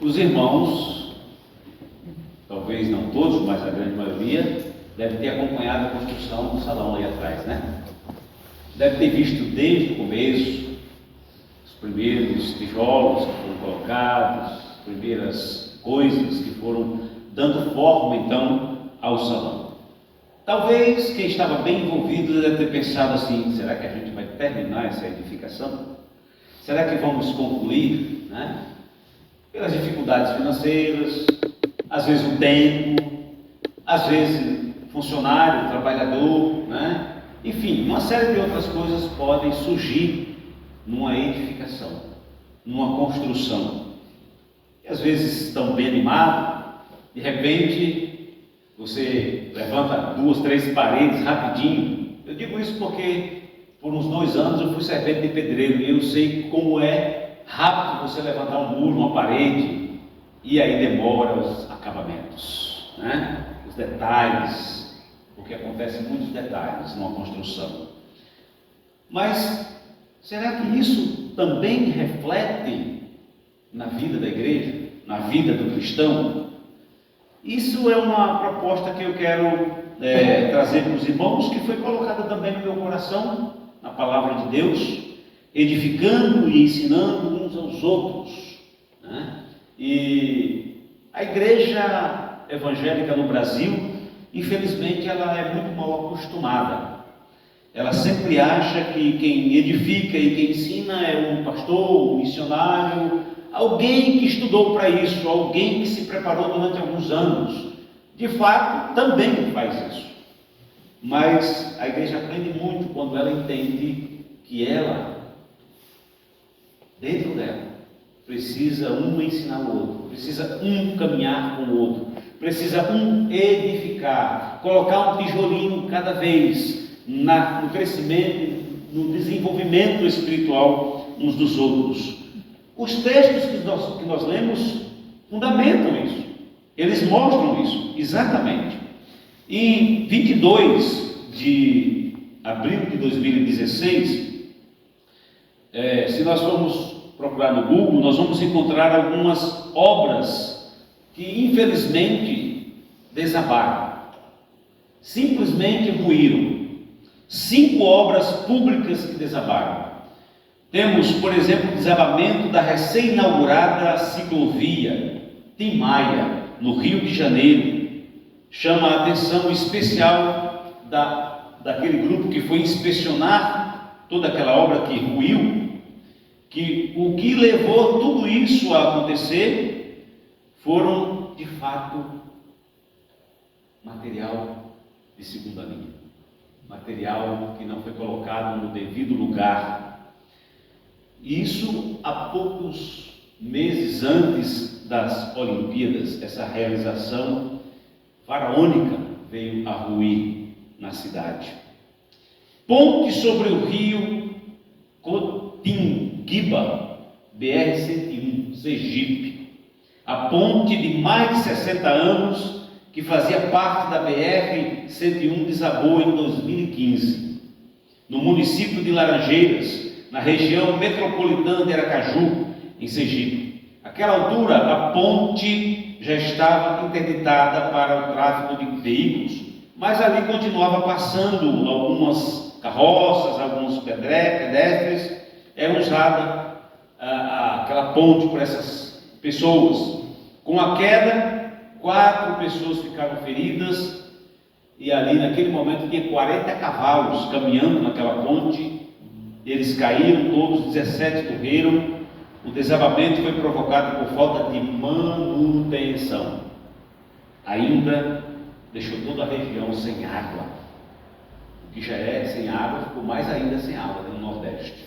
Os irmãos, talvez não todos, mas a grande maioria, devem ter acompanhado a construção do salão ali atrás, né? Deve ter visto desde o começo os primeiros tijolos que foram colocados, as primeiras coisas que foram dando forma então ao salão. Talvez quem estava bem envolvido deve ter pensado assim: será que a gente vai terminar essa edificação? Será que vamos concluir, né? Pelas dificuldades financeiras, às vezes o tempo, às vezes funcionário, trabalhador, né? Enfim, uma série de outras coisas podem surgir numa edificação, numa construção. E às vezes estão bem animados, de repente você levanta 2, 3 paredes rapidinho. Eu digo isso porque por uns 2 anos eu fui servente de pedreiro e eu sei como é rápido você levantar um muro, uma parede, e aí demora os acabamentos, né? Os detalhes, porque acontecem muitos detalhes numa construção. Mas será que isso também reflete na vida da igreja, na vida do cristão? Isso é uma proposta que eu quero trazer para os irmãos, que foi colocada também no meu coração, na palavra de Deus, edificando e ensinando uns aos outros, né? E a igreja evangélica no Brasil, infelizmente, ela é muito mal acostumada. Ela sempre acha que quem edifica e quem ensina é um pastor, um missionário, alguém que estudou para isso, alguém que se preparou durante alguns anos. De fato, também faz isso. Mas a igreja aprende muito quando ela entende que ela, dentro dela, precisa um ensinar o outro, precisa um caminhar com o outro, precisa um edificar, colocar um tijolinho cada vez no crescimento, no desenvolvimento espiritual uns dos outros. Os textos que nós lemos fundamentam isso, eles mostram isso, exatamente. Em 22 de abril de 2016, se nós formos procurar no Google, nós vamos encontrar algumas obras que infelizmente desabaram, simplesmente ruíram. 5 obras públicas que desabaram. Temos, por exemplo, o desabamento da recém-inaugurada ciclovia Tim Maia, no Rio de Janeiro. Chama a atenção especial daquele grupo que foi inspecionar toda aquela obra que ruiu, que o que levou tudo isso a acontecer foram, de fato, material de segunda linha, material que não foi colocado no devido lugar. Isso há poucos meses antes das Olimpíadas, essa realização faraônica veio a ruir na cidade. Ponte sobre o rio Cotinguiba, BR-101, Sergipe. A ponte de mais de 60 anos, que fazia parte da BR-101, desabou em 2015. No município de Laranjeiras, na região metropolitana de Aracaju, em Sergipe. Àquela altura, a ponte já estava interditada para o tráfego de veículos, mas ali continuava passando algumas carroças, alguns pedestres. Era usada aquela ponte por essas pessoas. Com a queda, 4 pessoas ficaram feridas, e ali naquele momento tinha 40 cavalos caminhando naquela ponte. Eles caíram todos, 17 morreram. O desabamento foi provocado por falta de manutenção. Ainda deixou toda a região sem água. O que já é sem água, ficou mais ainda sem água no Nordeste.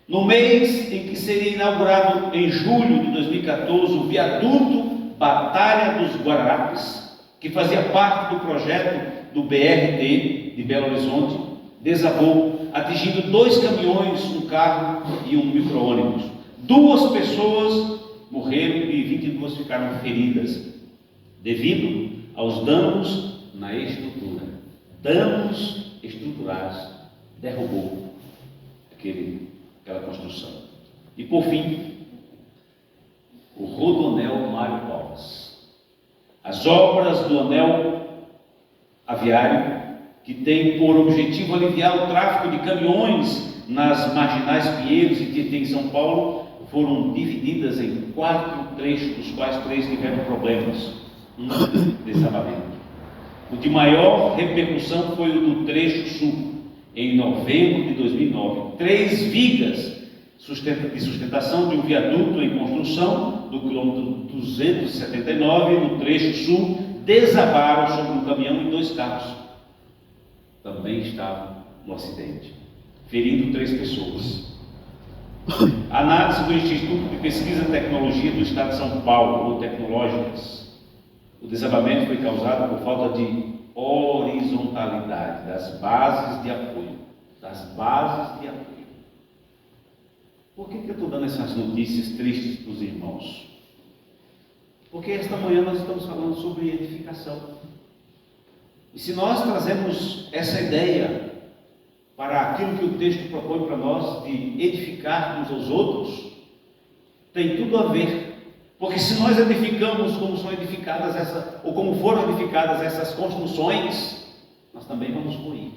No mês em que seria inaugurado, em julho de 2014, o viaduto Batalha dos Guararapes, que fazia parte do projeto do BRT de Belo Horizonte, desabou, atingindo 2 caminhões, um carro e um micro-ônibus. 2 pessoas morreram e 22 ficaram feridas, devido aos danos na estrutura. Danos estruturais, derrubou aquela construção. E por fim, o rodoanel as obras do anel aviário, que tem por objetivo aliviar o tráfego de caminhões nas marginais Pinheiros e Tietê em São Paulo, foram divididas em 4 trechos, dos quais 3 tiveram problemas, desabamento. O de maior repercussão foi o do trecho sul, em novembro de 2009. 3 vigas de sustentação de um viaduto em construção do quilômetro 279 no trecho sul desabaram sobre um caminhão e 2 carros. Também estavam no acidente, ferindo 3 pessoas. A análise do Instituto de Pesquisa e Tecnologia do Estado de São Paulo, ou Tecnológicas, o desabamento foi causado por falta de horizontalidade das bases de apoio. Por que eu estou dando essas notícias tristes para os irmãos? Porque esta manhã nós estamos falando sobre edificação. E se nós trazemos essa ideia para aquilo que o texto propõe para nós de edificar uns aos outros, tem tudo a ver. Porque se nós edificamos como são edificadas ou como foram edificadas essas construções, nós também vamos ruir,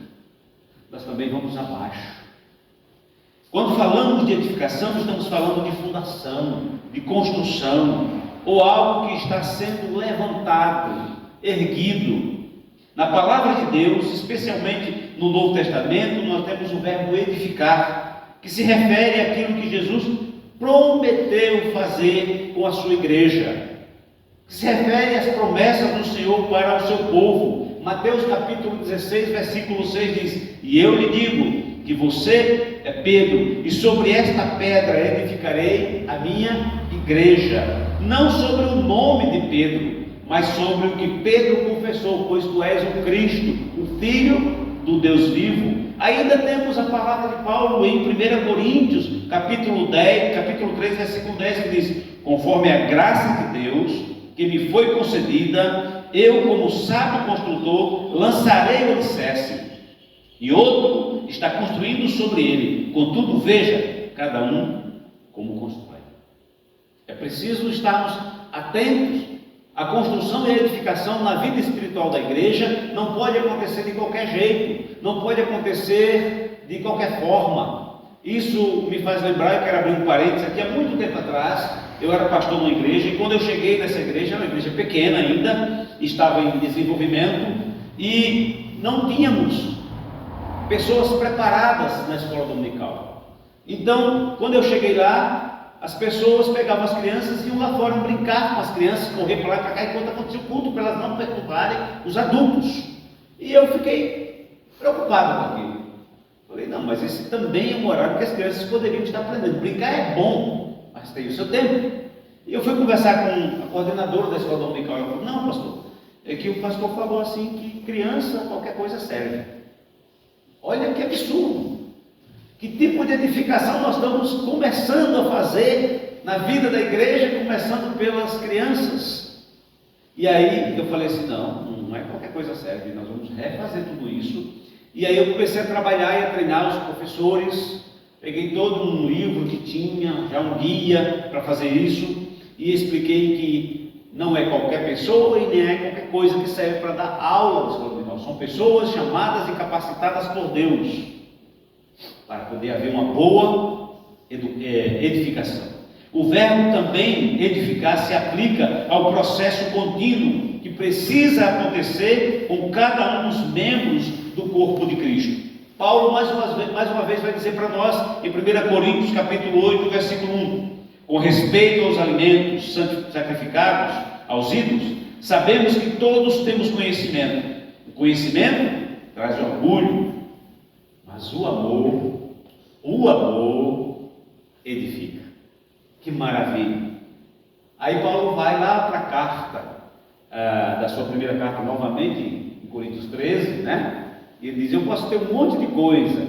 nós também vamos abaixo. Quando falamos de edificação, estamos falando de fundação, de construção, ou algo que está sendo levantado, erguido. Na palavra de Deus, especialmente no Novo Testamento, nós temos o verbo edificar, que se refere àquilo que Jesus prometeu fazer com a sua igreja, que se refere às promessas do Senhor para o seu povo. Mateus capítulo 16, versículo 6 diz: e eu lhe digo que você é Pedro, e sobre esta pedra edificarei a minha igreja. Não sobre o nome de Pedro, mas sobre o que Pedro confessou, pois tu és o Cristo, o Filho do Deus vivo. Ainda temos a palavra de Paulo em 1 Coríntios, capítulo 3, versículo 10, que diz: conforme a graça de Deus que me foi concedida, eu, como sábio construtor, lançarei o alicerce, e outro está construindo sobre ele. Contudo, veja, cada um como constrói. É preciso estarmos atentos. A construção e a edificação na vida espiritual da igreja não pode acontecer de qualquer jeito, não pode acontecer de qualquer forma. Isso me faz lembrar, eu quero abrir um parênteses aqui, há muito tempo atrás, eu era pastor numa igreja, e quando eu cheguei nessa igreja, era uma igreja pequena ainda, estava em desenvolvimento, e não tínhamos pessoas preparadas na escola dominical. Então, quando eu cheguei lá, as pessoas pegavam as crianças e iam lá fora brincar com as crianças, correr para lá e para cá, enquanto acontecia o culto, para elas não perturbarem os adultos. E eu fiquei preocupado com aquilo. Falei, não, mas esse também é um horário que as crianças poderiam estar aprendendo. Brincar é bom, mas tem o seu tempo. E eu fui conversar com a coordenadora da escola dominical. Ela falou, não, pastor, é que o pastor falou assim que criança, qualquer coisa serve. Olha que absurdo. Que tipo de edificação nós estamos começando a fazer na vida da igreja, começando pelas crianças? E aí eu falei assim, não é qualquer coisa serve, nós vamos refazer tudo isso. E aí eu comecei a trabalhar e a treinar os professores, peguei todo um livro que tinha, já um guia para fazer isso, e expliquei que não é qualquer pessoa e nem é qualquer coisa que serve para dar aula na escola dominical. São pessoas chamadas e capacitadas por Deus para poder haver uma boa edificação. O verbo também edificar se aplica ao processo contínuo que precisa acontecer com cada um dos membros do corpo de Cristo. Paulo mais uma vez vai dizer para nós em 1 Coríntios capítulo 8, versículo 1, com respeito aos alimentos sacrificados aos ídolos, sabemos que todos temos conhecimento. O conhecimento traz orgulho, mas o amor edifica. Que maravilha! Aí Paulo vai lá para a carta, da sua primeira carta, novamente, em Coríntios 13, né? E ele diz, eu posso ter um monte de coisa,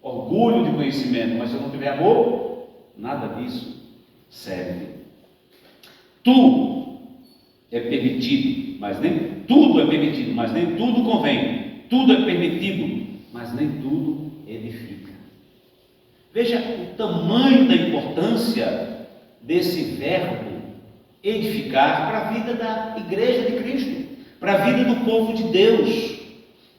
orgulho de conhecimento, mas se eu não tiver amor, nada disso serve. Tudo é permitido, mas nem tudo é permitido, mas nem tudo convém. Tudo é permitido, mas nem tudo edifica. Veja o tamanho da importância desse verbo edificar para a vida da igreja de Cristo, para a vida do povo de Deus.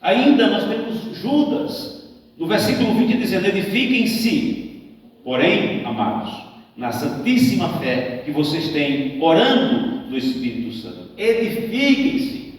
Ainda nós temos Judas, no versículo 20, dizendo: edifiquem-se, porém, amados, na santíssima fé que vocês têm, orando no Espírito Santo. Edifiquem-se.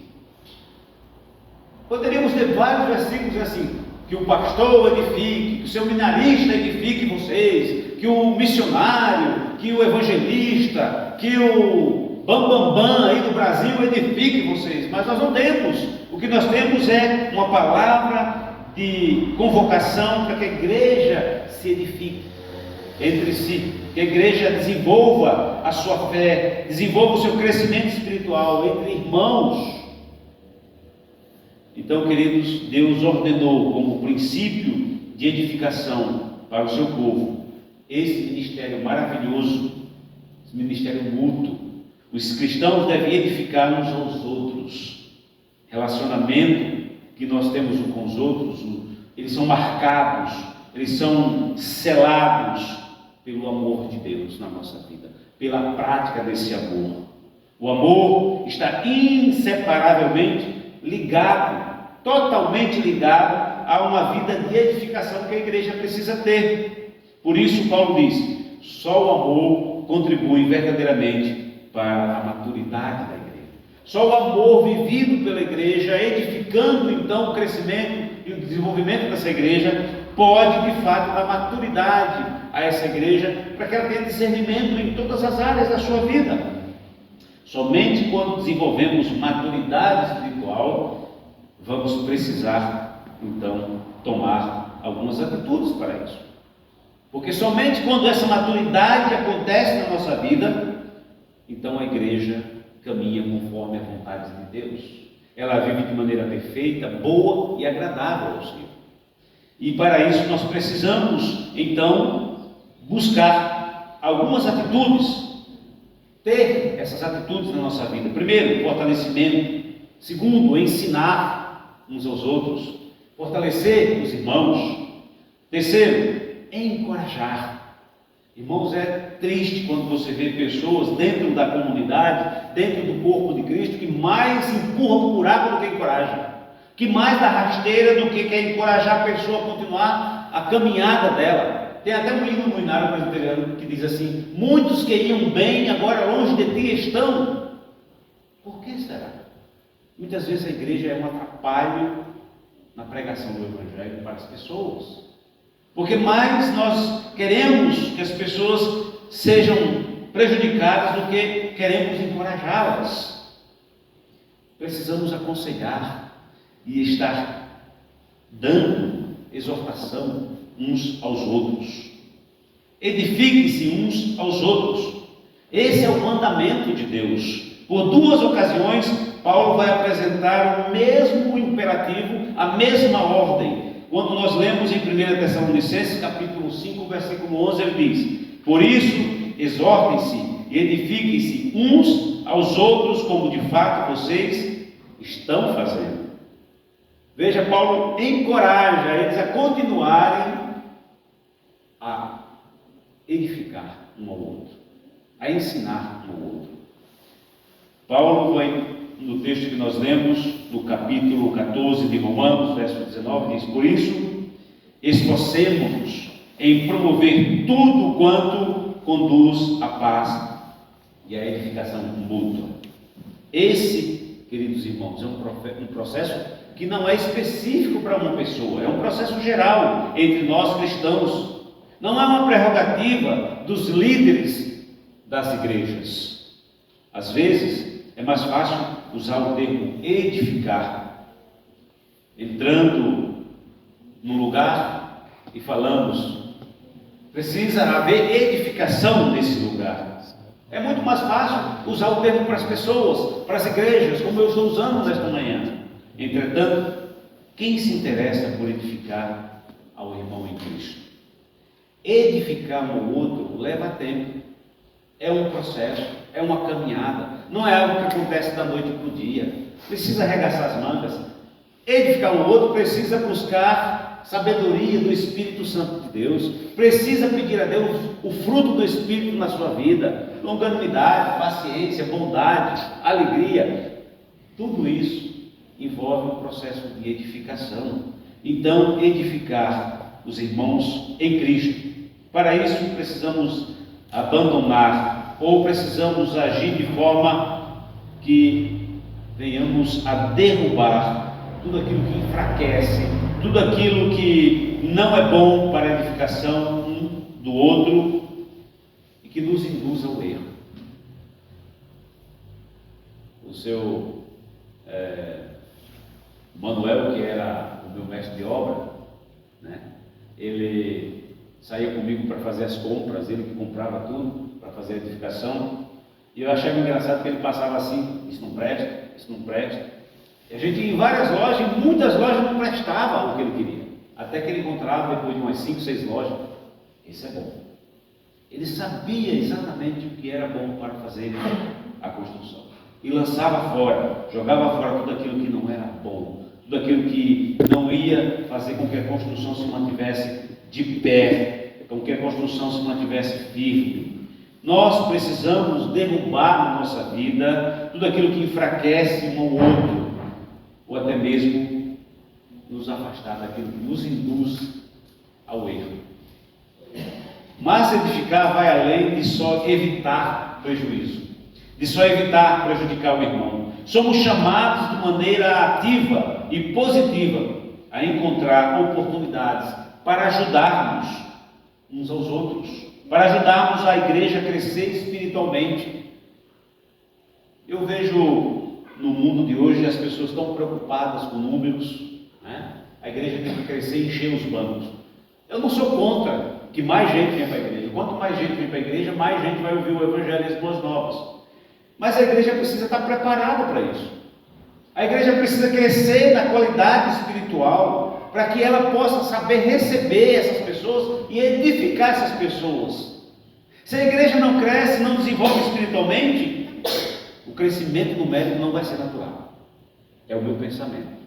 Poderíamos ter vários versículos assim: que o pastor edifique, que o seminarista edifique vocês, que o missionário, que o evangelista, que o bambambam aí do Brasil edifique vocês. Mas nós não temos. O que nós temos é uma palavra de convocação para que a igreja se edifique entre si, que a igreja desenvolva a sua fé, desenvolva o seu crescimento espiritual entre irmãos. Então, queridos, Deus ordenou como princípio de edificação para o seu povo esse ministério maravilhoso, esse ministério mútuo. Os cristãos devem edificar uns aos outros. Relacionamento que nós temos uns com os outros, eles são marcados, eles são selados pelo amor de Deus na nossa vida, pela prática desse amor. O amor está inseparavelmente ligado, totalmente ligado a uma vida de edificação que a igreja precisa ter. Por isso Paulo diz: só o amor contribui verdadeiramente para a maturidade da igreja. Só o amor vivido pela igreja, edificando então o crescimento e o desenvolvimento dessa igreja, pode de fato dar maturidade a essa igreja, para que ela tenha discernimento em todas as áreas da sua vida. Somente quando desenvolvemos maturidade espiritual, vamos precisar então tomar algumas atitudes para isso. Porque somente quando essa maturidade acontece na nossa vida, então a igreja caminha conforme a vontade de Deus. Ela vive de maneira perfeita, boa e agradável ao Senhor. E para isso nós precisamos então buscar algumas atitudes, ter essas atitudes na nossa vida. Primeiro, fortalecimento. Segundo, ensinar uns aos outros, fortalecer os irmãos. Terceiro, encorajar. Irmãos, é triste quando você vê pessoas dentro da comunidade, dentro do corpo de Cristo, que mais empurram o buraco do que encorajam, que mais dá rasteira do que quer encorajar a pessoa a continuar a caminhada dela. Tem até um hino no hinário presbiteriano que diz assim: muitos que iam bem, agora longe de ti estão. Por que será? Muitas vezes a igreja é um atrapalho na pregação do Evangelho para as pessoas. Porque mais nós queremos que as pessoas sejam prejudicadas do que queremos encorajá-las. Precisamos aconselhar e estar dando exortação uns aos outros. Edifiquem-se uns aos outros. Esse é o mandamento de Deus. Por duas ocasiões, Paulo vai apresentar o mesmo imperativo, a mesma ordem. Quando nós lemos em 1 Tessalonicenses, capítulo 5, versículo 11, ele diz: por isso, exortem-se e edifiquem-se uns aos outros, como de fato vocês estão fazendo. Veja, Paulo encoraja eles a continuarem a edificar um ao outro, a ensinar um ao outro. Paulo vai, no texto que nós lemos, no capítulo 14 de Romanos, verso 19, diz: por isso, esforcemo-nos em promover tudo quanto conduz à paz e à edificação mútua. Esse, queridos irmãos, é um processo que não é específico para uma pessoa, é um processo geral entre nós cristãos. Não é uma prerrogativa dos líderes das igrejas. Às vezes, é mais fácil usar o termo edificar, entrando num lugar e falamos: precisa haver edificação nesse lugar. É muito mais fácil usar o termo para as pessoas, para as igrejas, como eu estou usando nesta manhã. Entretanto, quem se interessa por edificar ao irmão em Cristo? Edificar um ao outro leva tempo, é um processo, é uma caminhada, não é algo que acontece da noite para o dia. Precisa arregaçar as mangas. Edificar um outro precisa buscar sabedoria do Espírito Santo de Deus, precisa pedir a Deus o fruto do Espírito na sua vida, longanimidade, paciência, bondade, alegria. Tudo isso envolve um processo de edificação. Então, edificar os irmãos em Cristo. Para isso precisamos abandonar ou precisamos agir de forma que venhamos a derrubar tudo aquilo que enfraquece, tudo aquilo que não é bom para a edificação um do outro e que nos induz ao erro. O seu Manuel, que era o meu mestre de obra, né? Ele saía comigo para fazer as compras, ele que comprava tudo para fazer a edificação, e eu achava engraçado que ele passava assim: isso não presta, isso não presta. E a gente ia em várias lojas, e muitas lojas não prestavam o que ele queria, até que ele encontrava, depois de umas 5, 6 lojas, esse é bom. Ele sabia exatamente o que era bom para fazer a construção, e lançava fora, jogava fora tudo aquilo que não era bom, tudo aquilo que não ia fazer com que a construção se mantivesse de pé, com que a construção se mantivesse firme. Nós precisamos derrubar na nossa vida tudo aquilo que enfraquece um ao outro, ou até mesmo nos afastar daquilo que nos induz ao erro. Mas edificar vai além de só evitar prejuízo, de só evitar prejudicar o irmão. Somos chamados de maneira ativa e positiva a encontrar oportunidades para ajudarmos uns aos outros, para ajudarmos a igreja a crescer espiritualmente. Eu vejo no mundo de hoje as pessoas tão preocupadas com números, né? A igreja tem que crescer e encher os bancos. Eu não sou contra que mais gente venha para a igreja. Quanto mais gente vem para a igreja, mais gente vai ouvir o Evangelho e as boas novas. Mas a igreja precisa estar preparada para isso. A igreja precisa crescer na qualidade espiritual, para que ela possa saber receber essas pessoas e edificar essas pessoas. Se a igreja não cresce, não desenvolve espiritualmente, o crescimento numérico não vai ser natural. É o meu pensamento.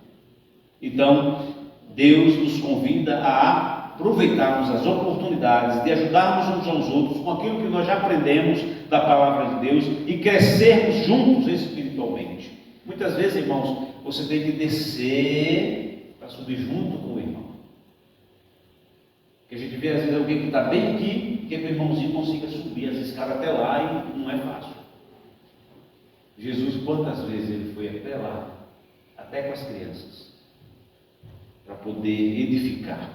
Então, Deus nos convida a aproveitarmos as oportunidades de ajudarmos uns aos outros com aquilo que nós já aprendemos da palavra de Deus e crescermos juntos espiritualmente. Muitas vezes, irmãos, você tem que descer para subir junto com o irmão. Porque a gente vê às vezes alguém que está bem aqui, que o irmãozinho consiga subir as escadas até lá e não é fácil. Jesus, quantas vezes ele foi até lá, até com as crianças, para poder edificar.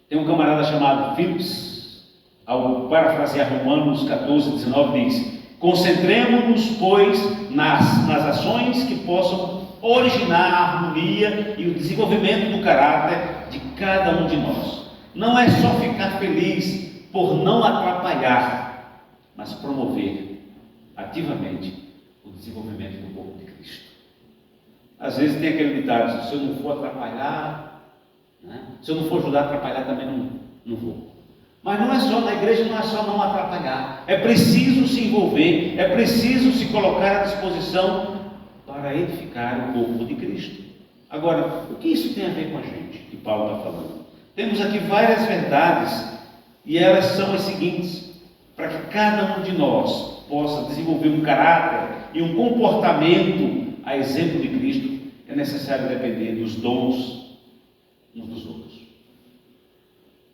Tem um camarada chamado Phillips, ao parafrasear Romanos 14, 19, diz: concentremos-nos, pois, nas ações que possam originar a harmonia e o desenvolvimento do caráter de cada um de nós. Não é só ficar feliz por não atrapalhar, mas promover ativamente o desenvolvimento do corpo de Cristo. Às vezes tem aquele ditado: se eu não for atrapalhar, né? Se eu não for ajudar a atrapalhar, também não vou. Mas não é só, na igreja não é só não atrapalhar, é preciso se envolver, é preciso se colocar à disposição para edificar o corpo de Cristo. Agora, o que isso tem a ver com a gente, que Paulo está falando? Temos aqui várias verdades, e elas são as seguintes: para que cada um de nós possa desenvolver um caráter e um comportamento a exemplo de Cristo, é necessário depender dos dons uns dos outros.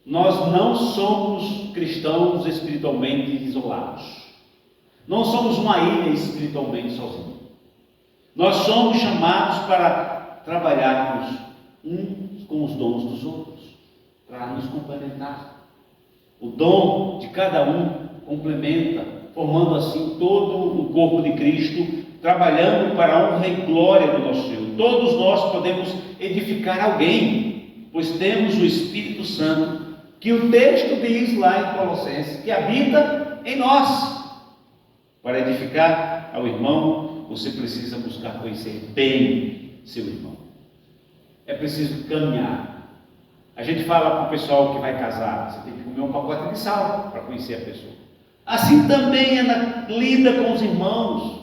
Nós não somos cristãos espiritualmente isolados. Não somos uma ilha espiritualmente sozinhos. Nós somos chamados para trabalharmos uns com os dons dos outros, para nos complementar. O dom de cada um complementa, formando assim todo o corpo de Cristo, trabalhando para a honra e glória do nosso Senhor. Todos nós podemos edificar alguém, pois temos o Espírito Santo, que o texto diz lá em Colossenses, que habita em nós. Para edificar ao irmão, você precisa buscar conhecer bem seu irmão. É preciso caminhar. A gente fala para o pessoal que vai casar: você tem que comer um pacote de sal para conhecer a pessoa. Assim também é na lida com os irmãos.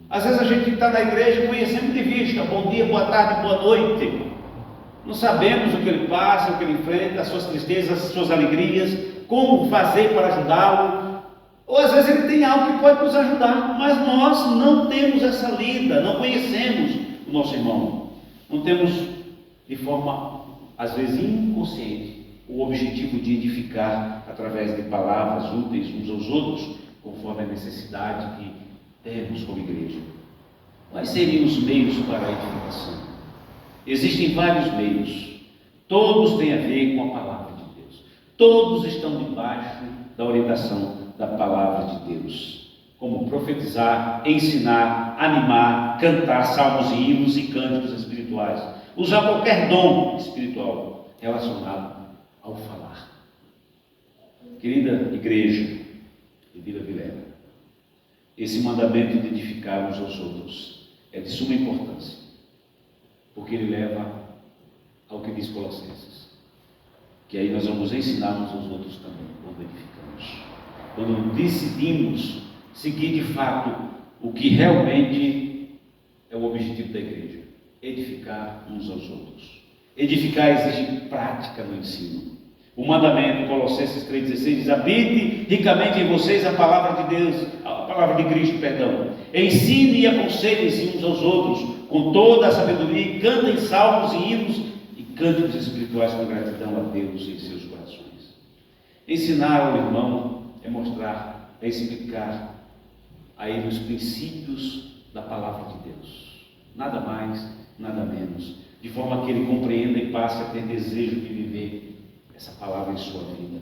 Às vezes a gente está na igreja conhecendo de vista: bom dia, boa tarde, boa noite. Não sabemos o que ele passa, o que ele enfrenta, as suas tristezas, as suas alegrias, como fazer para ajudá-lo. Ou às vezes ele tem algo que pode nos ajudar, mas nós não temos essa lida, não conhecemos o nosso irmão. Não temos, de forma, às vezes, inconsciente, o objetivo de edificar através de palavras úteis uns aos outros, conforme a necessidade que temos como igreja. Quais seriam os meios para a edificação? Existem vários meios, todos têm a ver com a palavra de Deus, todos estão debaixo da orientação da palavra de Deus, como profetizar, ensinar, animar, cantar salmos e hinos e cânticos espirituais, usar qualquer dom espiritual relacionado ao falar. Querida igreja de Vila Vilela, esse mandamento de edificar uns aos outros é de suma importância, porque ele leva ao que diz Colossenses, que aí nós vamos ensinar uns aos outros também, quando edificamos, quando decidimos seguir de fato o que realmente é o objetivo da igreja, edificar uns aos outros. Edificar exige prática no ensino. O mandamento, Colossenses 3,16, diz: habite ricamente em vocês a palavra de Deus, a palavra de Cristo, perdão. Ensine e aconselhem-se uns aos outros com toda a sabedoria, e cantem salmos e hinos e cânticos espirituais com gratidão a Deus em seus corações. Ensinar ao irmão é mostrar, é explicar a ele os princípios da palavra de Deus. Nada mais, nada menos, de forma que ele compreenda e passe a ter desejo de viver essa palavra em sua vida.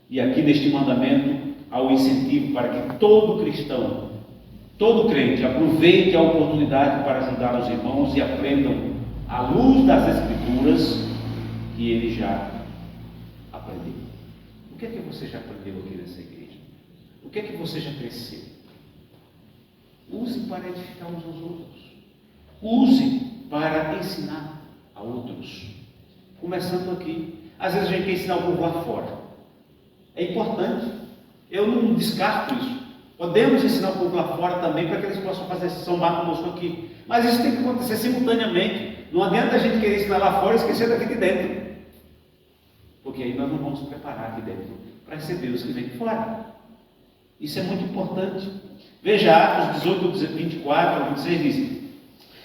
E aqui neste mandamento há o incentivo para que todo cristão, todo crente, aproveite a oportunidade para ajudar os irmãos e aprendam à luz das Escrituras que ele já aprendeu. O que é que você já aprendeu aqui nessa igreja? O que é que você já cresceu? Use para edificar uns aos outros. Use para ensinar a outros. Começando aqui. Às vezes a gente quer ensinar o povo lá fora. É importante. Eu não descarto isso. Podemos ensinar o povo lá fora também para que eles possam fazer somar conosco aqui. Mas isso tem que acontecer simultaneamente. Não adianta a gente querer ensinar lá fora e esquecer daqui de dentro. Porque aí nós não vamos preparar aqui dentro para receber os que vêm de fora. Isso é muito importante. Veja Atos 18, 24 a 26 diz: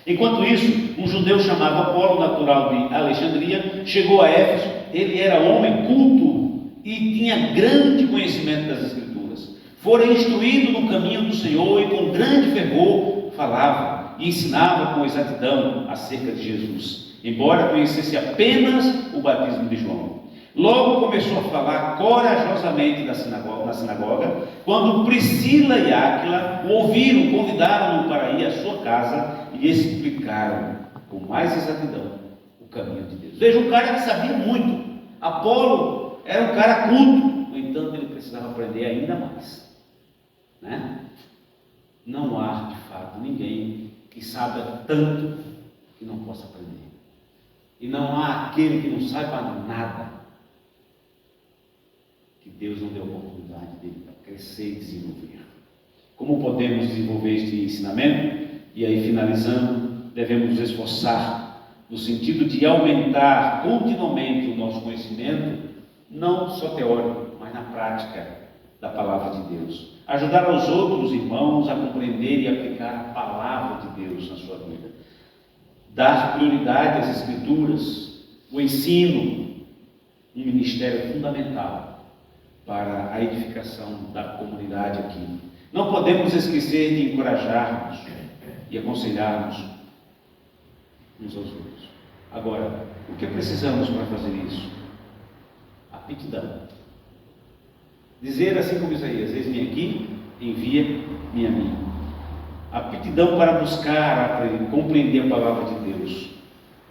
enquanto isso, um judeu chamado Apolo, natural de Alexandria, chegou a Éfeso. Ele era homem culto e tinha grande conhecimento das Escrituras. Fora instruído no caminho do Senhor e com grande fervor falava e ensinava com exatidão acerca de Jesus, embora conhecesse apenas o batismo de João. Logo começou a falar corajosamente na sinagoga, quando Priscila e Áquila o ouviram, convidaram-no para ir à sua casa e explicaram com mais exatidão o caminho de Deus. Veja, um cara que sabia muito. Apolo era um cara culto, no entanto ele precisava aprender ainda mais, né? Não há de fato ninguém que saiba tanto que não possa aprender, e não há aquele que não saiba nada que Deus não dê oportunidade dele para crescer e desenvolver. Como podemos desenvolver este ensinamento? E aí, finalizando, devemos nos esforçar no sentido de aumentar continuamente o nosso conhecimento, não só teórico, mas na prática da palavra de Deus. Ajudar aos outros irmãos a compreender e aplicar a palavra de Deus na sua vida. Dar prioridade às Escrituras, o ensino, um ministério fundamental para a edificação da comunidade aqui. Não podemos esquecer de encorajarmos e aconselharmos uns aos outros. Agora, o que precisamos para fazer isso? Aptidão. Dizer assim como Isaías: eis-me aqui, envia-me a mim. Aptidão para buscar, compreender a palavra de Deus.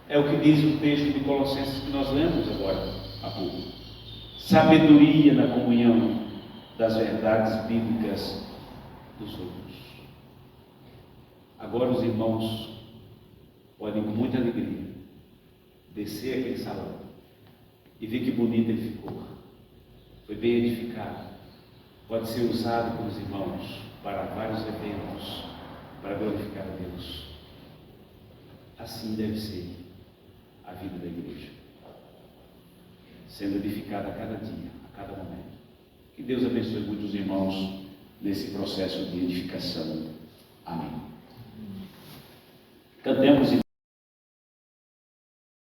É o que diz o texto de Colossenses que nós lemos agora há pouco. Sabedoria na comunhão das verdades bíblicas dos outros. Agora os irmãos podem com muita alegria descer aquele salão e ver que bonito ele ficou. Foi bem edificado. Pode ser usado pelos irmãos para vários eventos, para glorificar a Deus. Assim deve ser a vida da igreja, sendo edificada a cada dia, a cada momento. Que Deus abençoe muitos irmãos nesse processo de edificação. Amém. Cantemos